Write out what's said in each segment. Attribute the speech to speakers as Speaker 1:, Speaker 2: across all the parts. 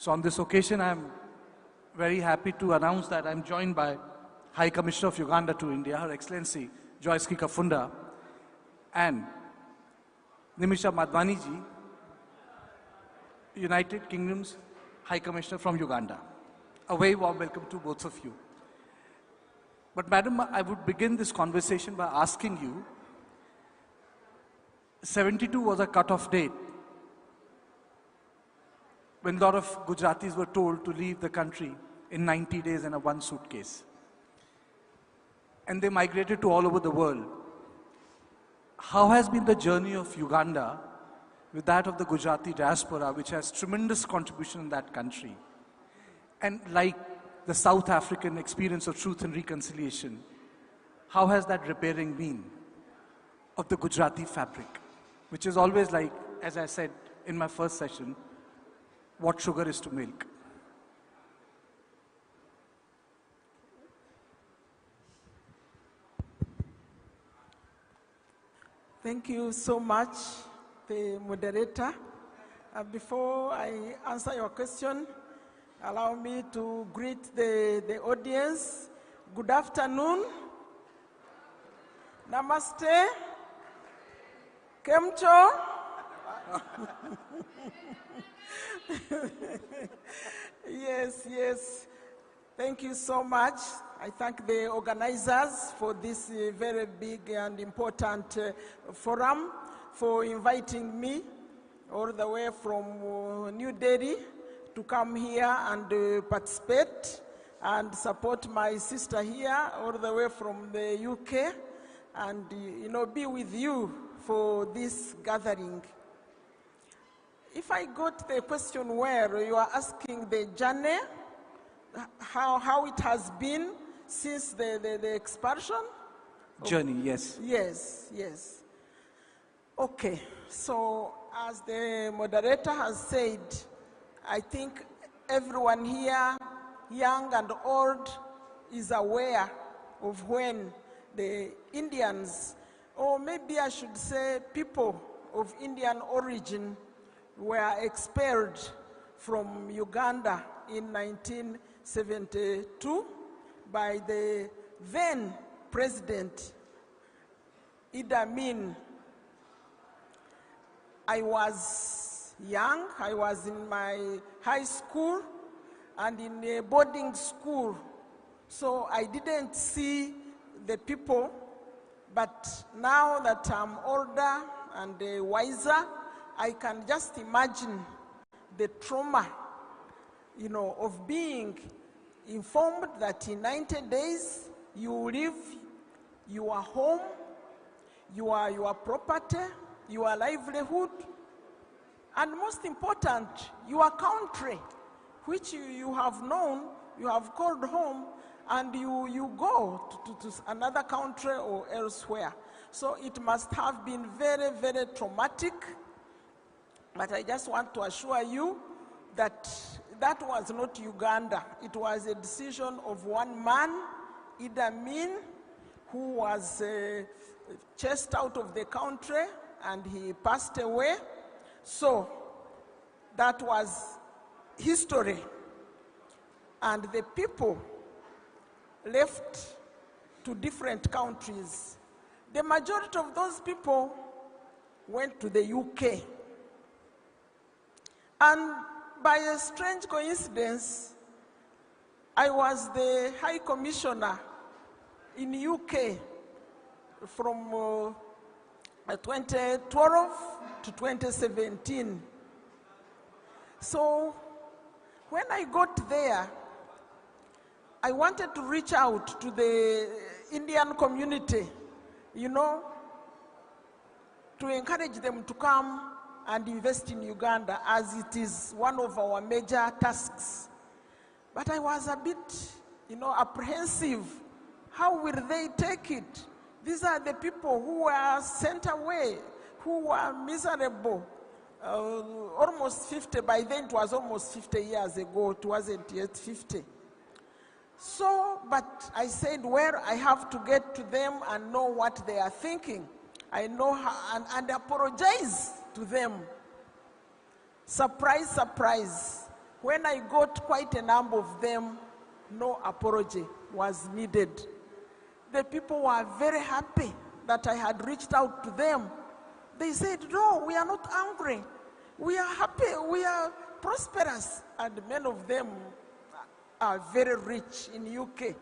Speaker 1: So on this occasion, I'm very happy to announce that I'm joined by High Commissioner of Uganda to India, Her Excellency Joice Kikafunda, and Nimisha Madhwani ji, United Kingdom's High Commissioner from Uganda. A very warm welcome to both of you. But Madam, I would begin this conversation by asking you, 72 was a cut-off date when a lot of Gujaratis were told to leave the country in 90 days in a one suitcase. And they migrated to all over the world. How has been the journey of Uganda with that of the Gujarati diaspora, which has tremendous contribution in that country? And like the South African experience of truth and reconciliation, how has that repairing been of the Gujarati fabric, which is always like, as I said in my first session, what sugar is to milk?
Speaker 2: Thank you so much, the moderator. Before I answer your question, allow me to greet the audience. Good afternoon. Namaste. Kemcho. Yes. Thank you so much. I thank the organizers for this very big and important forum, for inviting me all the way from New Delhi to come here and participate and support my sister here all the way from the UK and be with you for this gathering. If I got the question where you are asking the journey, how it has been since the expulsion?
Speaker 1: Journey, yes.
Speaker 2: Yes. Okay, so as the moderator has said, I think everyone here, young and old, is aware of when the Indians, or maybe I should say people of Indian origin, were expelled from Uganda in 1972 by the then President Idi Amin. I was young, I was in my high school and in a boarding school, so I didn't see the people, but now that I'm older and wiser, I can just imagine the trauma, of being informed that in 90 days you leave your home, your property, your livelihood, and most important, your country, which you have known, you have called home, and you go to another country or elsewhere. So it must have been very, very traumatic. But I just want to assure you that that was not Uganda. It was a decision of one man, Idi Amin, who was chased out of the country and he passed away. So that was history. And the people left to different countries. The majority of those people went to the UK. And by a strange coincidence, I was the High Commissioner in UK from 2012 to 2017. So when I got there, I wanted to reach out to the Indian community, to encourage them to come and invest in Uganda, as it is one of our major tasks. But I was a bit, apprehensive. How will they take it? These are the people who were sent away, who were miserable, almost 50. By then it was almost 50 years ago. It wasn't yet 50. So, but I said, well, I have to get to them and know what they are thinking. I know how, and apologize to them. Surprise, surprise. When I got quite a number of them, no apology was needed. The people were very happy that I had reached out to them. They said, no, we are not angry. We are happy, we are prosperous. And many of them are very rich in UK.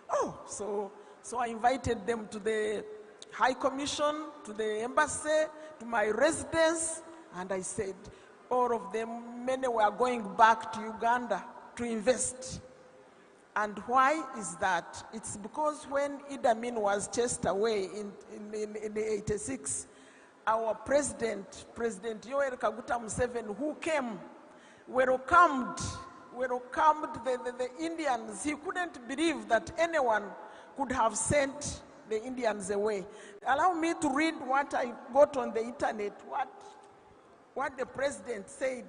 Speaker 2: Oh, so I invited them to the High Commission, to the embassy, to my residence, and I said, all of them, many were going back to Uganda to invest. And why is that? It's because when Idi Amin was chased away in 86, our president, President Yoweri Kaguta Museveni, who came, welcomed the Indians. He couldn't believe that anyone could have sent the Indians away. Allow me to read what I got on the internet, what the president said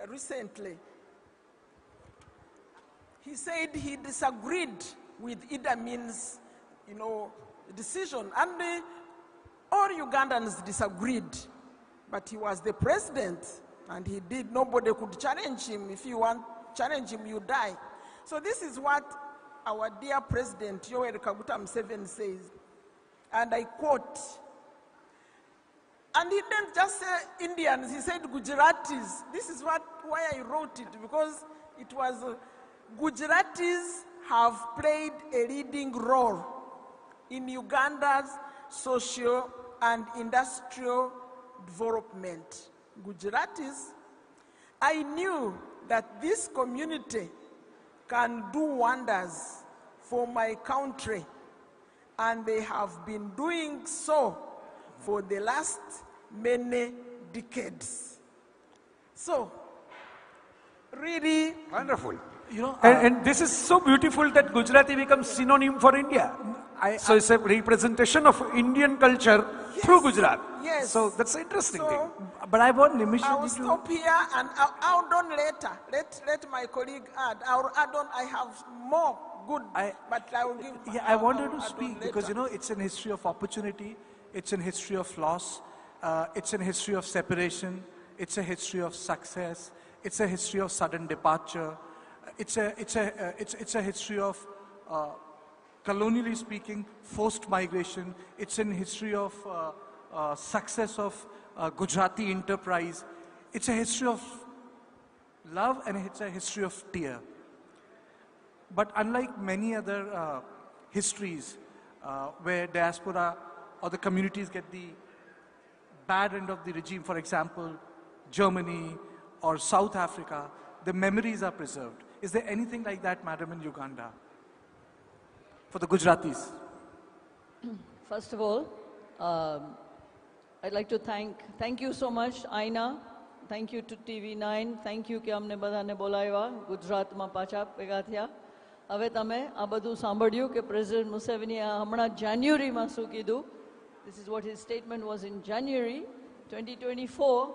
Speaker 2: recently. He said he disagreed with Idi Amin's, decision, and all Ugandans disagreed. But he was the president, and he did. Nobody could challenge him. If you want to challenge him, you die. So this is what our dear President Yoweri Kaguta Museveni says, and I quote. And he didn't just say Indians, he said Gujaratis. This is why I wrote it, because it was Gujaratis have played a leading role in Uganda's social and industrial development. Gujaratis, I knew that this community can do wonders for my country, and they have been doing so for the last many decades. So, really
Speaker 3: wonderful. And this is so beautiful that Gujarati becomes synonym for India. So it's a representation of Indian culture through Gujarat.
Speaker 2: Yes.
Speaker 3: So that's an interesting thing.
Speaker 1: But I want Nimisha
Speaker 2: I'll stop here and I'll add on later. Let my colleague add. I'll add on. I have more good, but I will give.
Speaker 1: Yeah, I wanted to speak because it's an history of opportunity. It's an history of loss. It's a history of separation. It's a history of success. It's a history of sudden departure. It's a history of, colonially speaking, forced migration. It's a history of success of Gujarati enterprise. It's a history of love, and it's a history of tear. But unlike many other histories where diaspora or the communities get the bad end of the regime, for example, Germany or South Africa, the memories are preserved. Is there anything like that, madam, in Uganda for the Gujaratis?
Speaker 4: First of all, I'd like to thank you so much, Aina. Thank you to TV9. Thank you કે અમને બધાને બોલાવ્યા ગુજરાતમાં પાછા ભેગા થયા. હવે તમે આ બધું સાંભળ્યું કે પ્રેસિડેન્ટ મુસેવેનીએ હમણાં જાન્યુઆરીમાં શું કીધું. This is what his statement was in January 2024.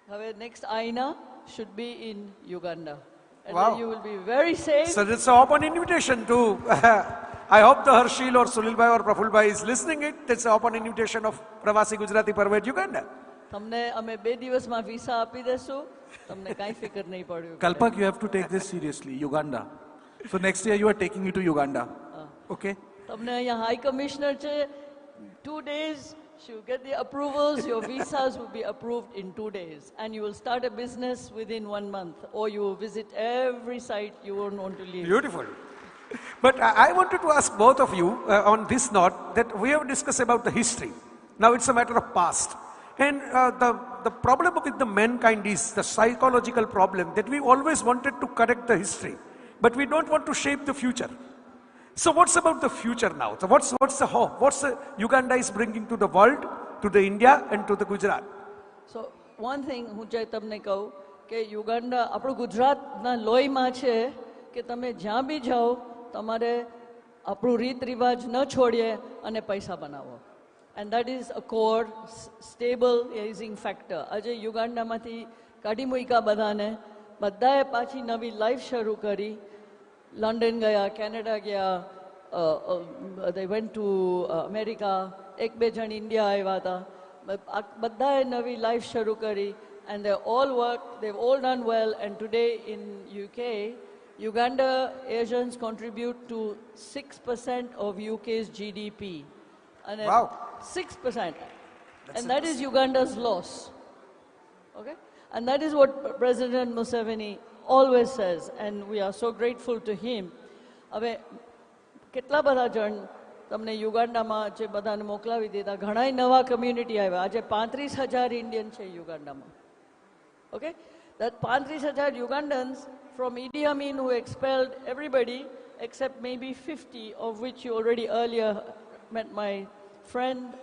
Speaker 4: હવે next Aina should be in Uganda. And
Speaker 3: Wow.
Speaker 4: then you will be very safe.
Speaker 3: So it's an open invitation to, I hope the Harshil or Sunil Bhai or Praful Bhai is listening it. It's an open invitation of Pravasi Gujarati Parvat Uganda.
Speaker 4: તમને અમે 2 દિવસમાં visa આપી દેશું. તમને કાંઈ ફિકર નહીં પડ્યું.
Speaker 1: Kalpak, you have to take this seriously, Uganda. So next year you are taking me to Uganda. Okay?
Speaker 4: તમને અહીંયા હાઈ કમિશનર છે. 2 days, she'll get the approvals. Your visas will be approved in 2 days. And you will start a business within 1 month. Or you will visit every site you won't want to leave.
Speaker 3: Beautiful. But I wanted to ask both of you on this note that we have discussed about the history. Now it's a matter of past. And the problem with the mankind is the psychological problem that we always wanted to correct the history, but we don't want to shape the future. So what's about the future now? So what's the hope? What's the Uganda is bringing to the world, to the India and to the Gujarat?
Speaker 4: So one thing હું જે તમને કહું કે Uganda આપણું ગુજરાતના લોહીમાં છે કે તમે જ્યાં બી જાઓ તમારે આપણું રીત રિવાજ ન છોડીએ અને પૈસા બનાવો. And that is a core, stabilizing factor. આજે યુગાન્ડામાંથી કાઢી મૂક્યા બધાને, બધાએ પાછી નવી લાઈફ શરૂ કરી. લંડન ગયા, કેનેડા ગયા, they went to America, 1-2 જણ ઇન્ડિયા આવ્યા હતા. બધાએ નવી લાઈફ શરૂ કરી. and they all worked, they've all done well, and today in UK, Uganda Asians contribute to 6% of UK's GDP. And
Speaker 3: Wow.
Speaker 4: 6%. And that is Uganda's loss. Okay? And that is what President Museveni always says, and we are so grateful to him. હવે કેટલા બધા જણ તમને યુગાન્ડામાં જે બધાને મોકલાવી દીધા, ઘણાય નવા કમ્યુનિટી આવ્યા. આજે 35,000 ઇન્ડિયન છે યુગાન્ડામાં. Okay? That 35,000 Ugandans from Idi Amin who expelled everybody except maybe 50, of which you already earlier met my friend,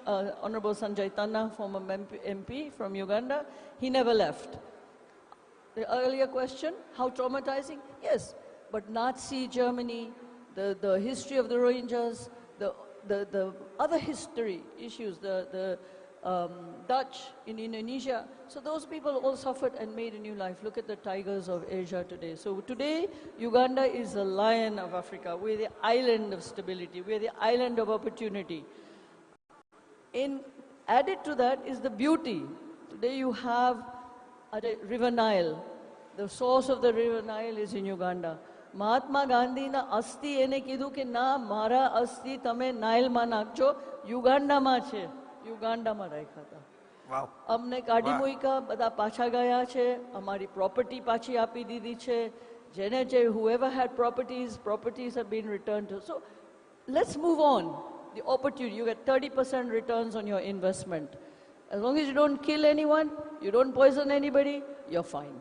Speaker 4: Honorable Sanjay Tanna, former MP from Uganda. He never left. The earlier question, how traumatizing? Yes, but Nazi Germany, the history of the Rohingyas, the other history issues, the Dutch in Indonesia. So those people all suffered and made a new life. Look at the tigers of Asia today. So today, Uganda is the lion of Africa. We're the island of stability. We're the island of opportunity. Added to that is the beauty. Today you have River Nile. The source of the River Nile is in Uganda. Mahatma Gandhi na asti ene kidhu ke na mara asti tame Nile ma nakjo, Uganda ma che. Uganda ma rakha tha.
Speaker 3: Wow.
Speaker 4: અમને કાઢી મૂક્યા, બધા પાછા ગયા છે, અમારી property પાછી આપી દીધી છે. જેને જે whoever had properties have been returned to. So let's move on. The opportunity, you get 30% returns on your investment. As long as you don't kill anyone, you don't poison anybody, you're fine.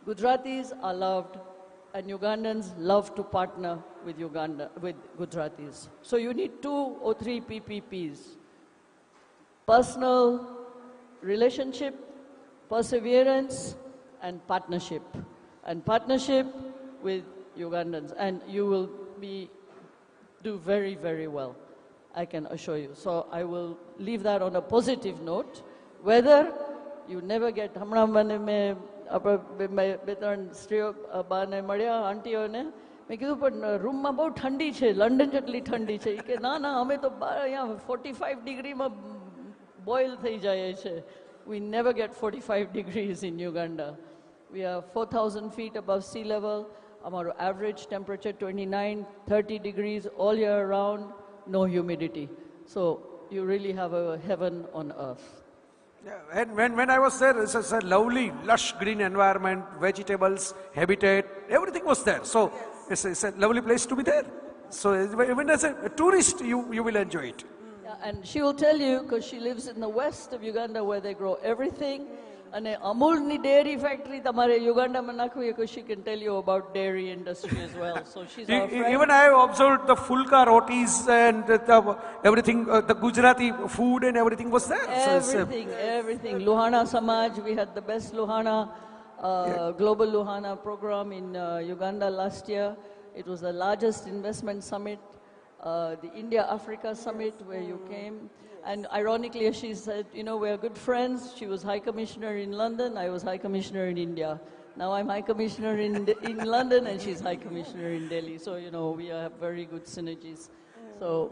Speaker 4: Gujaratis are loved, and Ugandans love to partner with Gujaratis. So you need 2 or 3 PPPs. Personal relationship, perseverance, and partnership. And partnership with Ugandans. And you will do very, very well, I can assure you. So I will leave that on a positive note. Whether you never get, બે ત્રણ સ્ત્રીઓ બાને મળ્યા આંટીઓને, મેં કીધું પણ રૂમમાં બહુ ઠંડી છે, લંડન જેટલી ઠંડી છે. કે ના ના, અમે તો અહીંયા 45 ડિગ્રીમાં બોઇલ થઈ જાય છે. We never get 45 degrees in Uganda. We are 4,000 feet above sea level. Our average temperature 29, 30 degrees all year round, no humidity. So you really have a heaven on earth.
Speaker 3: Yeah, and when I was there, it's a lovely, lush green environment, vegetables, habitat, everything was there. So it's a lovely place to be there. So even as a tourist, you will enjoy it.
Speaker 4: Yeah, and she will tell you, because she lives in the west of Uganda where they grow everything. And Amulni dairy factory, tamare Uganda manakhuye, because she can tell you about dairy industry as well. So she's our friend.
Speaker 3: Even I have observed the fulka rotis and everything, the Gujarati food and everything was there.
Speaker 4: Everything. Luhana Samaj, we had the best Luhana, global Luhana program in Uganda last year. It was the largest investment summit, the India-Africa summit where you came. And ironically, she said, you know, we're good friends. She was High Commissioner in London, I was High Commissioner in India. Now I'm High Commissioner in London and she's High Commissioner in Delhi. So, you know, we have very good synergies. So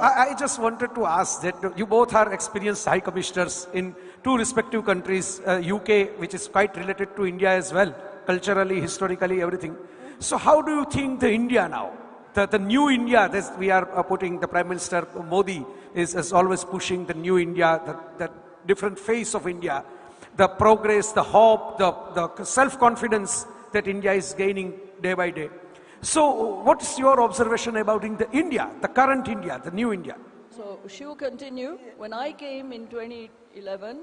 Speaker 3: I just wanted to ask that you both are experienced High Commissioners in 2 respective countries, UK, which is quite related to India as well, culturally, historically, everything. So how do you think the India now? The new India that we are putting, the Prime Minister Modi is always pushing the new India, the different face of India, the progress, the hope, the self-confidence that India is gaining day by day. So what is your observation about the India, the current India, the new India?
Speaker 4: So she will continue. When I came in 2011,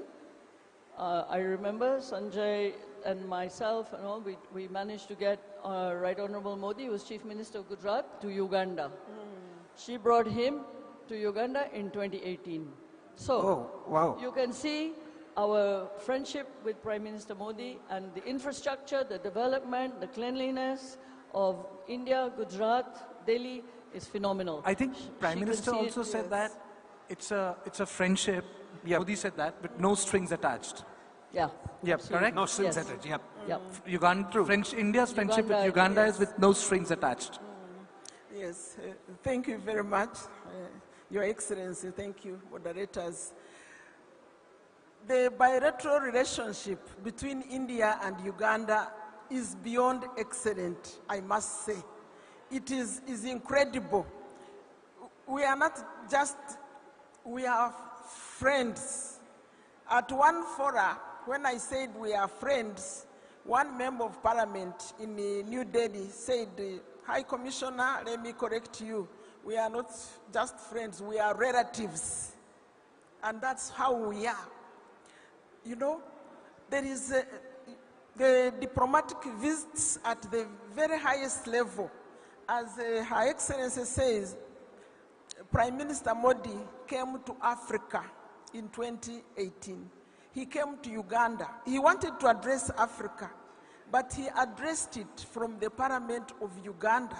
Speaker 4: I remember Sanjay and myself and all, we managed to get Right Honorable Modi, who was Chief Minister of Gujarat, to Uganda. She brought him to Uganda in 2018. So
Speaker 3: wow.
Speaker 4: You can see our friendship with Prime Minister Modi and the infrastructure, the development, the cleanliness of India, Gujarat, Delhi is phenomenal.
Speaker 1: I think Prime Minister also said that it's a friendship. Modi said that, with no strings attached.
Speaker 4: Yeah.
Speaker 3: Yep.
Speaker 1: Correct?
Speaker 3: No strings attached. Yep.
Speaker 1: India's friendship with Uganda is with no strings attached.
Speaker 2: Yes, thank you very much, Your Excellency. Thank you, moderators. The bilateral relationship between India and Uganda is beyond excellent, I must say. It is incredible. We are not just, we are friends. At one fora, when I said we are friends, one member of parliament in New Delhi said, High Commissioner, let me correct you. We are not just friends, we are relatives. And that's how we are. You know, there is the diplomatic visits at the very highest level. As Her Excellency says, Prime Minister Modi came to Africa in 2018. He came to Uganda. He wanted to address Africa, but he addressed it from the Parliament of Uganda.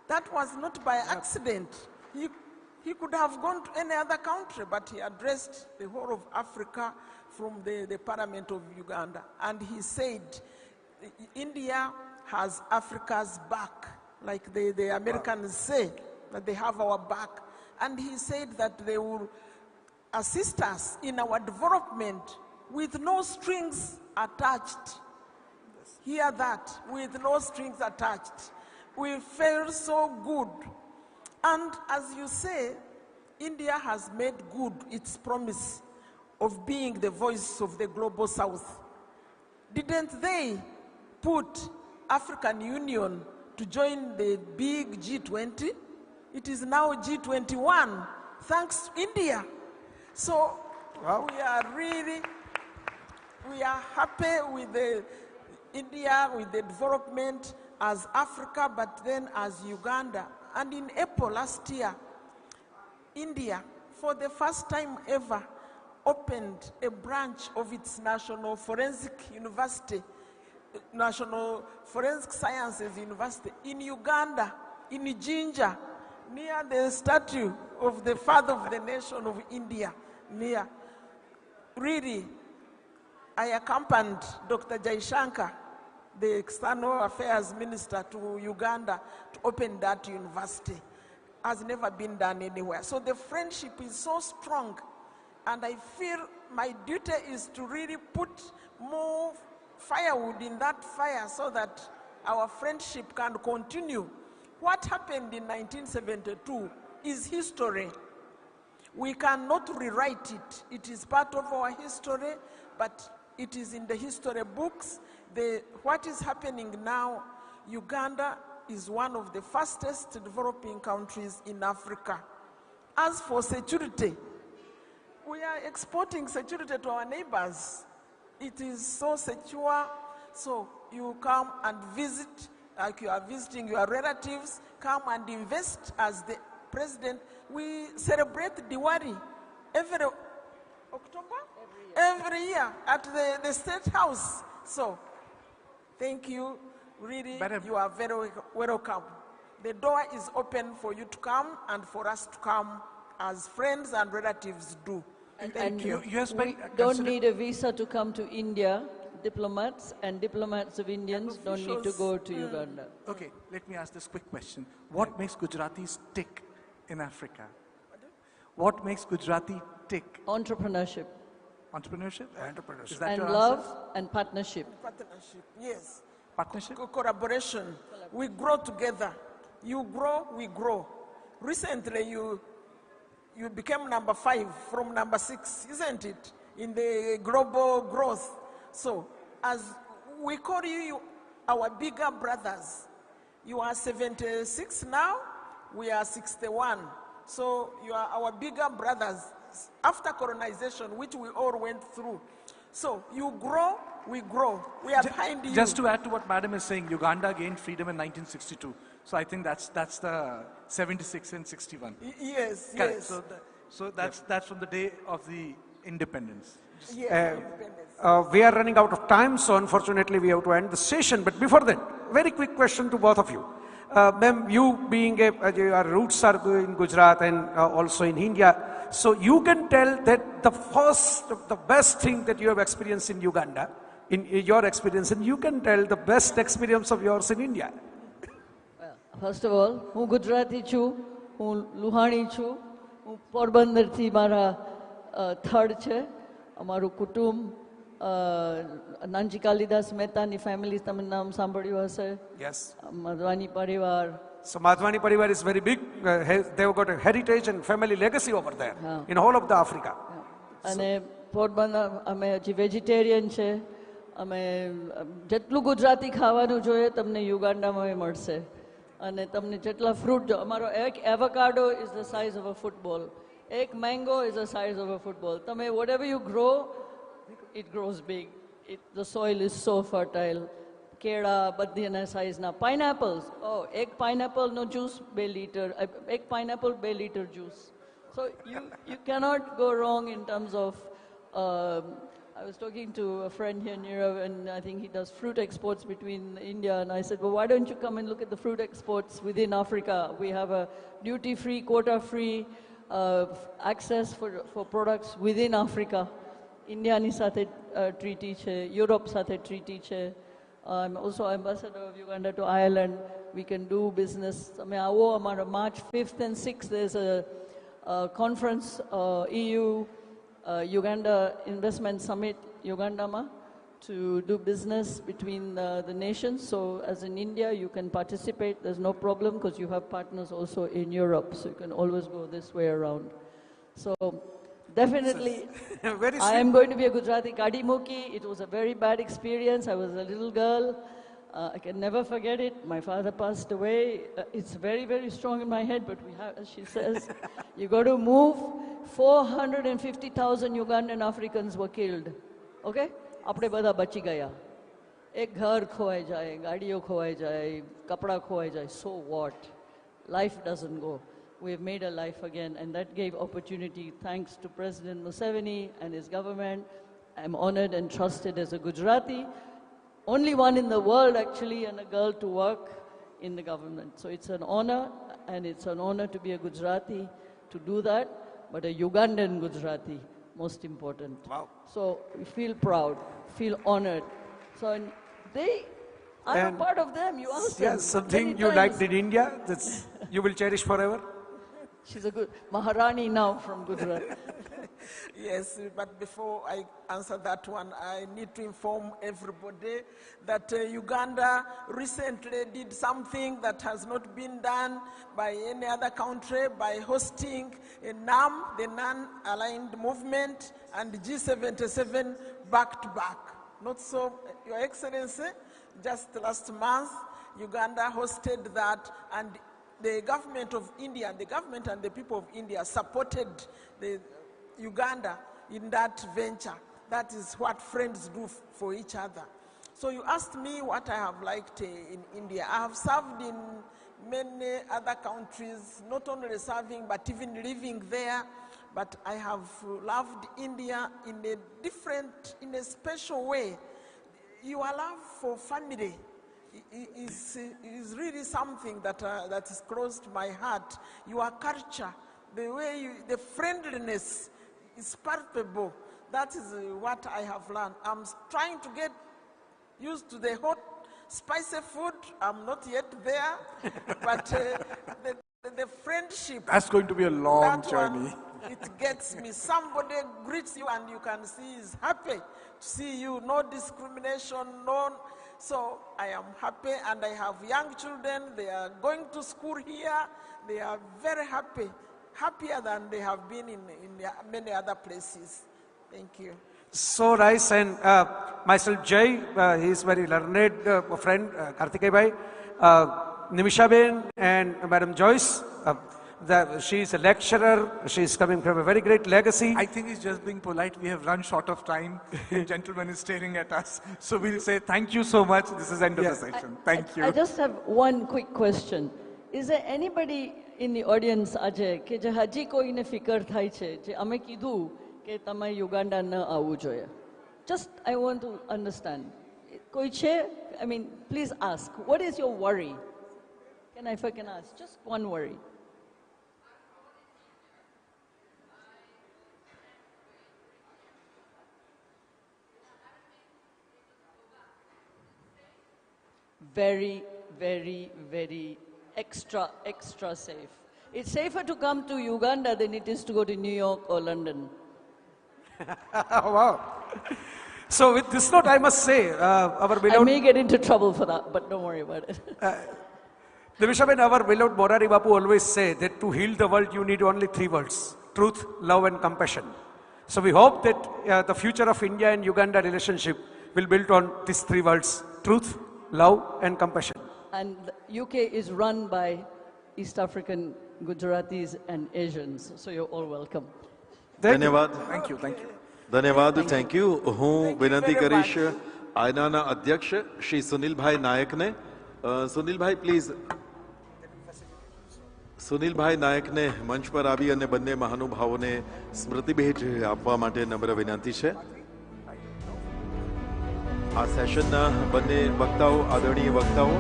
Speaker 2: That was not by accident. He could have gone to any other country, but he addressed the whole of Africa from the Parliament of Uganda. And he said, India has Africa's back, like the Americans say, that they have our back. And he said that they will assist us in our development with no strings attached. Hear that, with no strings attached. We feel so good. And as you say, India has made good its promise of being the voice of the global south. Didn't they put African Union to join the big G20? It is now G21, thanks to India. So wow. We are happy with India, with the development as Africa, but then as Uganda. And in April last year, India, for the first time ever, opened a branch of its National Forensic University, National Forensic Sciences University in Uganda, in Jinja, near the statue of the father of the nation of India, near. Really, I accompanied Dr. Jaishankar, the External Affairs Minister, to Uganda to open that university. Has never been done anywhere. So the friendship is so strong, and I feel my duty is to really put more firewood in that fire so that our friendship can continue. What happened in 1972 is history. We cannot rewrite it. It is part of our history, but it is in the history books. What is happening now, Uganda is one of the fastest developing countries in Africa. As for security, we are exporting security to our neighbors. It is so secure, so you come and visit, like you are visiting your relatives, come and invest as the president. We celebrate Diwali every October? Every year at the State House. So, thank you. Really, Madam, you are very welcome. The door is open for you to come and for us to come as friends and relatives do. Thank you.
Speaker 4: We don't need a visa to come to India. Diplomats and diplomats of Indians don't need to go to Uganda.
Speaker 1: Okay, let me ask this quick question. What makes Gujaratis tick in Africa? What makes Gujarati tick?
Speaker 4: Entrepreneurship.
Speaker 1: Entrepreneurship?
Speaker 3: Entrepreneurship.
Speaker 1: Is that
Speaker 4: And
Speaker 1: your
Speaker 4: love
Speaker 1: answer?
Speaker 4: and partnership.
Speaker 2: Partnership, yes.
Speaker 1: Partnership?
Speaker 2: Collaboration. We grow together. You grow, we grow. Recently, you became number 5 from number 6, isn't it? In the global growth. So, as we call you our bigger brothers. You are 76 now, we are 61. So, you are our bigger brothers after colonization, which we all went through. So, you grow, we grow. We are behind you.
Speaker 1: Just to add to what Madam is saying, Uganda gained freedom in 1962. So I think that's the 76 and 61.
Speaker 2: Yes,
Speaker 1: Correct.
Speaker 2: yes.
Speaker 1: So that's from the day of the independence.
Speaker 2: Yes,
Speaker 3: We are running out of time, so unfortunately we have to end the session. But before that, very quick question to both of you. Ma'am, you being your roots are in Gujarat and also in India, so you can tell that the best thing that you have experienced in Uganda, in your experience, and you can tell the best experience of yours in India.
Speaker 4: First of all, હું ગુજરાતી છું, હું લુહાણી છું, હું પોરબંદરથી મારા third છે, અમારું કુટુંબ, નાનજી કાલિદાસ મહેતાની ફેમિલી તમે નામ સાંભળ્યું હશે.
Speaker 3: Yes.
Speaker 4: મધવાની પરિવાર.
Speaker 3: So Madhwani Parivar is very big. They've got a heritage and family legacy over there in all of the Africa.
Speaker 4: અને પોરબંદર અમે હજી વેજીટેરિયન છે. અમે જેટલું ગુજરાતી ખાવાનું જોઈએ તમને યુગાન્ડામાં મળશે. અને તમને જેટલા ફ્રૂટ અમારો એક avocado is the size of a football, એક mango is the size of a football. તમે whatever you grow it grows big. The soil is so fertile. કેળા બધી એના સાઇઝના. પાઇનેપલ્સ, એક પાઇનેપલનો જ્યુસ 2 liter, એક pineapple 2 liter juice. So you cannot go wrong in terms of I was talking to a friend here near, and I think he does fruit exports between India, and I said, well, why don't you come and look at the fruit exports within Africa? We have a duty-free, quota-free access for products within Africa. Indiaની સાથે treaty છે, Europe સાથે treaty છે. I'm also ambassador of Uganda to Ireland. We can do business. તમે આવો અમારા March 5th and 6th there's a conference, EU Uganda Investment Summit, Ugandama, to do business between the nations. So as in India, you can participate. There's no problem because you have partners also in Europe. So you can always go this way around. So definitely, I am going to be a Gujarati Kadimuki. It was a very bad experience. I was a little girl. I can never forget it. My father passed away. It's very, very strong in my head, but we have, as she says, you got to move. 450,000 Ugandan Africans were killed. Okay? આપણે બધા બચી ગયા. એક ઘર ખોવાઈ જાય, ગાડીઓ ખોવાઈ જાય, કપડા ખોવાઈ જાય. So what? Life doesn't go. We have made a life again, and that gave opportunity thanks to President Museveni and his government. I'm honored and trusted as a Gujarati, only one in the world actually, and a girl to work in the government. So it's an honor, and it's an honor to be a Gujarati, to do that, but a Ugandan Gujarati, most important.
Speaker 3: Wow.
Speaker 4: So we feel proud, feel honored. So I'm a part of them. You asked them.
Speaker 3: Something you liked in India, that's you will cherish forever.
Speaker 4: She's a good Maharani now from Gujarat.
Speaker 2: Yes, but before I answer that one, I need to inform everybody that Uganda recently did something that has not been done by any other country by hosting a NAM, the Non-Aligned Movement, and G77 back to back. Not so, Your Excellency, just last month, Uganda hosted that, and the government of India, the government and the people of India supported the Uganda in that venture. That is what friends do for each other. So you asked me what I have liked in India. I have served in many other countries, not only serving but even living there. But I have loved India in a different, in a special way. Your love for family is really something that is close to my heart. Your culture, the way the friendliness is palpable. That is what I have learned. I'm trying to get used to the hot, spicy food. I'm not yet there, but the friendship.
Speaker 1: That's going to be a long journey.
Speaker 2: It gets me. Somebody greets you and you can see he's happy to see you. No discrimination, no. So I am happy, and I have young children. They are going to school here. They are very happy, happier than they have been in many other places. Thank you.
Speaker 3: So nice, and myself Jay, he is very learned friend, Kartikeya bhai, Nimisha ben, and Madam Joice. She is a lecturer. She is coming from a very great legacy.
Speaker 1: I think he's just being polite. We have run short of time. The gentleman is staring at us. So we'll say thank you so much. This is end of the session. Thank you.
Speaker 4: I just have one quick question. Is there anybody in the audience, Ajay, કે જે હજી કોઈને ફિકર થાય છે જે અમે કીધું કે તમે યુગાન્ડા ન આવવું જોઈએ? Just I want to understand. કોઈ છે? I mean, please ask. What is your worry? If I can ask, just one worry. Very, very, very extra safe. It's safer to come to Uganda than it is to go to New York or London.
Speaker 3: Wow. So with this note, I must say, our
Speaker 4: I
Speaker 3: beloved
Speaker 4: may get into trouble for that, but don't worry about it.
Speaker 3: Nimisha, our beloved Morari Bapu always say that to heal the world, you need only 3 words: truth, love, and compassion. So we hope that the future of India and Uganda relationship will build on these 3 words: truth, love, and compassion.
Speaker 4: And the UK is run by East African Gujaratis and Asians, so you're all welcome.
Speaker 5: ધન્યવાદ.
Speaker 1: Thank you, thank you.
Speaker 5: ધન્યવાદ, thank you. હું વિનંતી કરીશ આયનાના અધ્યક્ષ શ્રી સુનિલભાઈ નાયકને. સુનિલભાઈ please. સુનિલભાઈ નાયકને મંચ પર આવી અને બંને મહાનુભાવોને સ્મૃતિ ભેટ આપવા માટે નમ્ર વિનંતી છે. આ સેશનના બંને વક્તાઓ, આદરણીય વક્તાઓ,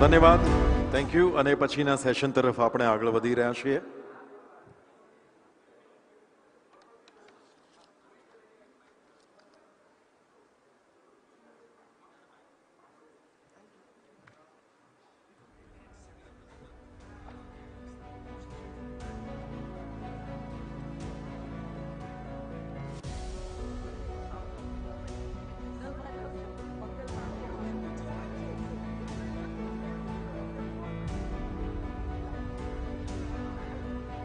Speaker 5: ધન્યવાદ, થેન્ક યુ. અને પછીના સેશન તરફ આપણે આગળ વધી રહ્યા છીએ.